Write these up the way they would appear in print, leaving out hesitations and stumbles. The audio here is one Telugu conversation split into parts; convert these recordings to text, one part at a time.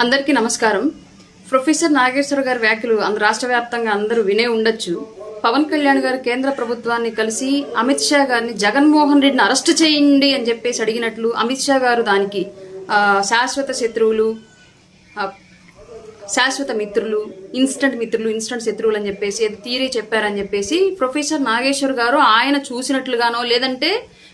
అందరికీ నమస్కారం. ప్రొఫెసర్ నాగేశ్వర గారి వ్యాఖ్యలు రాష్ట్ర వ్యాప్తంగా అందరూ వినే ఉండొచ్చు. పవన్ కళ్యాణ్ గారు కేంద్ర ప్రభుత్వాన్ని కలిసి అమిత్ షా గారిని జగన్మోహన్ రెడ్డిని అరెస్ట్ చేయండి అని చెప్పేసి అడిగినట్లు అమిత్ షా గారు దానికి శాశ్వత శత్రువులు, శాశ్వత మిత్రులు, ఇన్స్టంట్ శత్రువులు అని చెప్పేసి థియరీ చెప్పారని చెప్పేసి ప్రొఫెసర్ నాగేశ్వర్ గారు ఆయన చూసినట్లుగానో లేదంటే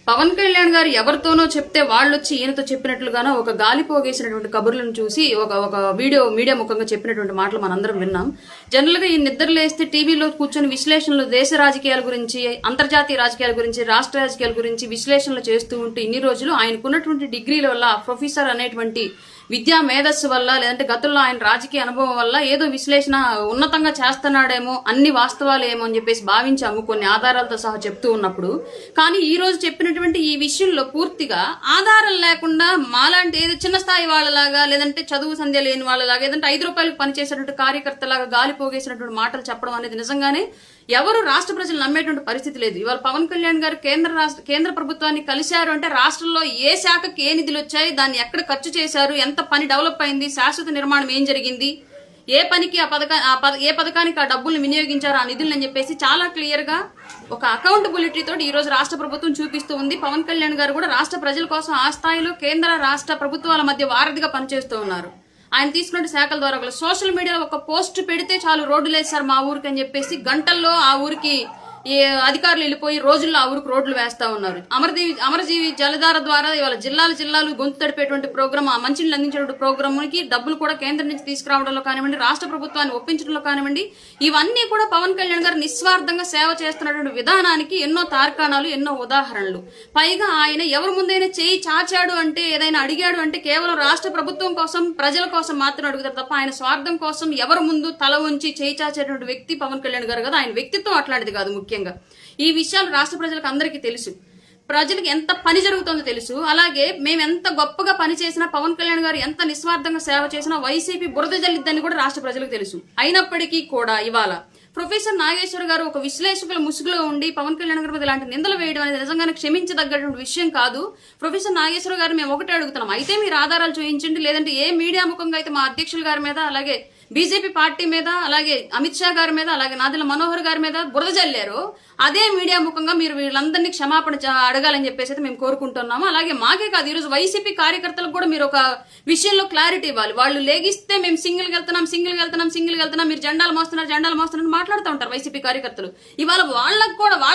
పవన్ కళ్యాణ్ గారు ఎవరితోనో చెప్తే వాళ్ళు వచ్చి ఈయనతో చెప్పినట్లుగానో ఒక గాలిపోగేసినటువంటి కబుర్లను చూసి ఒక మీడియా ముఖంగా చెప్పినటువంటి మాటలు మనందరం విన్నాం. జనరల్ గా ఈ నిద్రలేస్తే టీవీలో కూర్చొని విశ్లేషణలు, దేశ రాజకీయాల గురించి, అంతర్జాతీయ రాజకీయాల గురించి, రాష్ట్ర రాజకీయాల గురించి విశ్లేషణలు చేస్తూ ఉంటూ ఇన్ని రోజులు ఆయనకున్నటువంటి డిగ్రీల వల్ల, ప్రొఫెసర్ అనేటువంటి విద్యా మేధస్సు వల్ల, లేదంటే గతంలో ఆయన రాజకీయ అనుభవం వల్ల ఏదో విశ్లేషణ ఉన్నతంగా చేస్తున్నాడేమో, అన్ని వాస్తవాలేమో అని చెప్పేసి భావించాము కొన్ని ఆధారాలతో సహా చెప్తూ ఉన్నప్పుడు. కానీ ఈ రోజు చెప్పినటువంటి ఈ విషయంలో పూర్తిగా ఆధారం లేకుండా మాలాంటి ఏదో చిన్న స్థాయి వాళ్ళలాగా, లేదంటే చదువు సంధ్య లేని వాళ్ళలాగా, లేదంటే 5 రూపాయలకు పనిచేసేటువంటి కార్యకర్తలాగా గాలిపోగేసినటువంటి మాటలు చెప్పడం అనేది నిజంగానే ఎవరు రాష్ట్ర ప్రజలు నమ్మేటువంటి పరిస్థితి లేదు. ఇవాళ పవన్ కళ్యాణ్ గారు కేంద్ర ప్రభుత్వాన్ని కలిశారు అంటే రాష్ట్రంలో ఏ శాఖకి ఏ నిధులు వచ్చాయి, దాన్ని ఎక్కడ ఖర్చు చేశారు, ఎంత పని డెవలప్ అయింది, శాశ్వత నిర్మాణం ఏం జరిగింది, ఏ పనికి ఏ పథకానికి ఆ డబ్బుల్ని వినియోగించారు, ఆ నిధులు అని చెప్పేసి చాలా క్లియర్ గా ఒక అకౌంటబిలిటీ తోటి ఈ రోజు రాష్ట్ర ప్రభుత్వం చూపిస్తూ ఉంది. పవన్ కళ్యాణ్ గారు కూడా రాష్ట్ర ప్రజల కోసం ఆ స్థాయిలో కేంద్ర రాష్ట్ర ప్రభుత్వాల మధ్య వారధిగా పనిచేస్తూ ఉన్నారు. ఆయన తీసుకున్న శాఖల ద్వారా సోషల్ మీడియాలో ఒక పోస్ట్ పెడితే చాలు, రోడ్లు వేస్తారు మా ఊరికి అని చెప్పేసి గంటల్లో ఆ ఊరికి అధికారులు వెళ్ళిపోయి రోజుల్లో ఆ ఊరికి రోడ్లు వేస్తా ఉన్నారు. అమరజీవి జలధార ద్వారా ఇవాళ జిల్లాలు గొంతు తడిపేటువంటి ప్రోగ్రామ్, ఆ మంచిని అందించేటువంటి ప్రోగ్రామ్కి డబ్బులు కూడా కేంద్రం నుంచి తీసుకురావడంలో కానివ్వండి, రాష్ట్ర ప్రభుత్వాన్ని ఒప్పించడంలో కానివ్వండి, ఇవన్నీ కూడా పవన్ కళ్యాణ్ గారు నిస్వార్థంగా సేవ చేస్తున్నటువంటి విధానానికి ఎన్నో తార్కాణాలు, ఎన్నో ఉదాహరణలు. పైగా ఆయన ఎవరి ముందైనా చేయి చాచాడు అంటే, ఏదైనా అడిగాడు అంటే కేవలం రాష్ట్ర ప్రభుత్వం కోసం, ప్రజల కోసం మాత్రం అడుగుతారు తప్ప ఆయన స్వార్థం కోసం ఎవరి ముందు తల ఉంచి చేయి చాచేటువంటి వ్యక్తి పవన్ కళ్యాణ్ గారు కదా. ఆయన వ్యక్తిత్వం అట్లాంటిది కాదు. ముఖ్యంగా ఈ విషయాలు రాష్ట్ర ప్రజలకు అందరికీ తెలుసు. ప్రజలకు ఎంత పని జరుగుతుందో తెలుసు. అలాగే మేము ఎంత గొప్పగా పని చేసినా, పవన్ కళ్యాణ్ గారు ఎంత నిస్వార్థంగా సేవ చేసినా వైసీపీ బురద జల్లిద్దని కూడా రాష్ట్ర ప్రజలకు తెలుసు. అయినప్పటికీ కూడా ఇవాళ ప్రొఫెసర్ నాగేశ్వర్ గారు ఒక విశ్లేషకుల ముసుగులో ఉండి పవన్ కళ్యాణ్ గారి మీద ఇలాంటి నిందలు వేయడం అనేది నిజంగానే క్షమించదగ్గటువంటి విషయం కాదు. ప్రొఫెసర్ నాగేశ్వర్ గారు మేము ఒకటే అడుగుతున్నాం, అయితే మీరు ఆధారాలు చూపించండి, లేదంటే ఏ మీడియా ముఖంగా అయితే మా అధ్యక్షుల గారి మీద, అలాగే బీజేపీ పార్టీ మీద, అలాగే అమిత్ షా గారి మీద, అలాగే నాదెళ్ల మనోహర్ గారి మీద బురద జల్లారు, అదే మీడియా ముఖంగా మీరు వీళ్ళందరినీ క్షమాపణ అడగాలని చెప్పేసి అయితే మేము కోరుకుంటున్నాము. అలాగే మాకే కాదు, ఈరోజు వైసీపీ కార్యకర్తలకు కూడా మీరు ఒక విషయంలో క్లారిటీ ఇవ్వాలి. వాళ్ళు లేగిస్తే మేము సింగిల్ వెళ్తున్నాం, మీరు జెండాలు మోస్తున్నారు మాట్లాడుతూ ఉంటారు వైసీపీ కార్యకర్తలు. ఇవాళ వాళ్ళ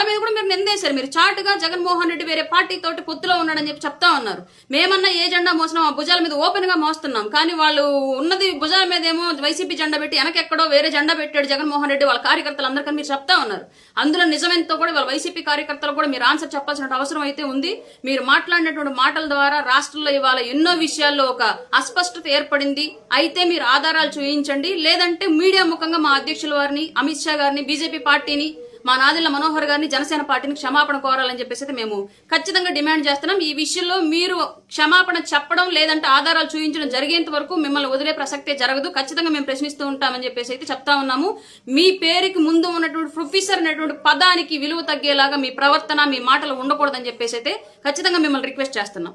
మీద కూడా మీరు నిందేశారు. మీరు చాటుగా జగన్మోహన్ రెడ్డి వేరే పార్టీ తోటి పొత్తులో ఉన్నాడని చెప్పి చెప్తా ఉన్నారు. మేమన్నా ఏ జెండా మోసినాం, ఆ భుజాల మీద ఓపెన్ గా మోస్తున్నాం, కానీ వాళ్ళు ఉన్నది భుజాల మీద ఏమో వైసీపీ జెండా పెట్టి వెనకెక్కడో వేరే జెండా పెట్టాడు జగన్మోహన్ రెడ్డి వాళ్ళ కార్యకర్తలు అందరికీ మీరు చెప్తా ఉన్నారు. అందులో నిజమెంతో కూడా వాళ్ళ వైసీపీ కార్యకర్తలు కూడా మీరు ఆన్సర్ చెప్పాల్సిన అవసరం అయితే ఉంది. మీరు మాట్లాడినటువంటి మాటల ద్వారా రాష్ట్రంలో ఇవాళ ఎన్నో విషయాల్లో ఒక అస్పష్టత ఏర్పడింది. అయితే మీరు ఆధారాలు చూపించండి, లేదంటే మీడియా ముఖంగా మా అధ్యక్షుల వారిని, అమిత్ షా గారిని, బీజేపీ పార్టీని, మా నాదెళ్ల మనోహర్ గారిని, జనసేన పార్టీని క్షమాపణ కోరాలని చెప్పేసి మేము ఖచ్చితంగా డిమాండ్ చేస్తున్నాం. ఈ విషయంలో మీరు క్షమాపణ చెప్పడం, లేదంటే ఆధారాలు చూపించడం జరిగేంత వరకు మిమ్మల్ని వదిలే ప్రసక్తే జరగదు. ఖచ్చితంగా మేము ప్రశ్నిస్తూ ఉంటామని చెప్పేసి అయితే చెప్తా ఉన్నాము. మీ పేరుకి ముందు ఉన్నటువంటి ప్రొఫెసర్ అనేటువంటి పదానికి విలువ తగ్గేలాగా మీ ప్రవర్తన, మీ మాటలు ఉండకూడదని చెప్పేసి అయితే ఖచ్చితంగా మిమ్మల్ని రిక్వెస్ట్ చేస్తున్నాం.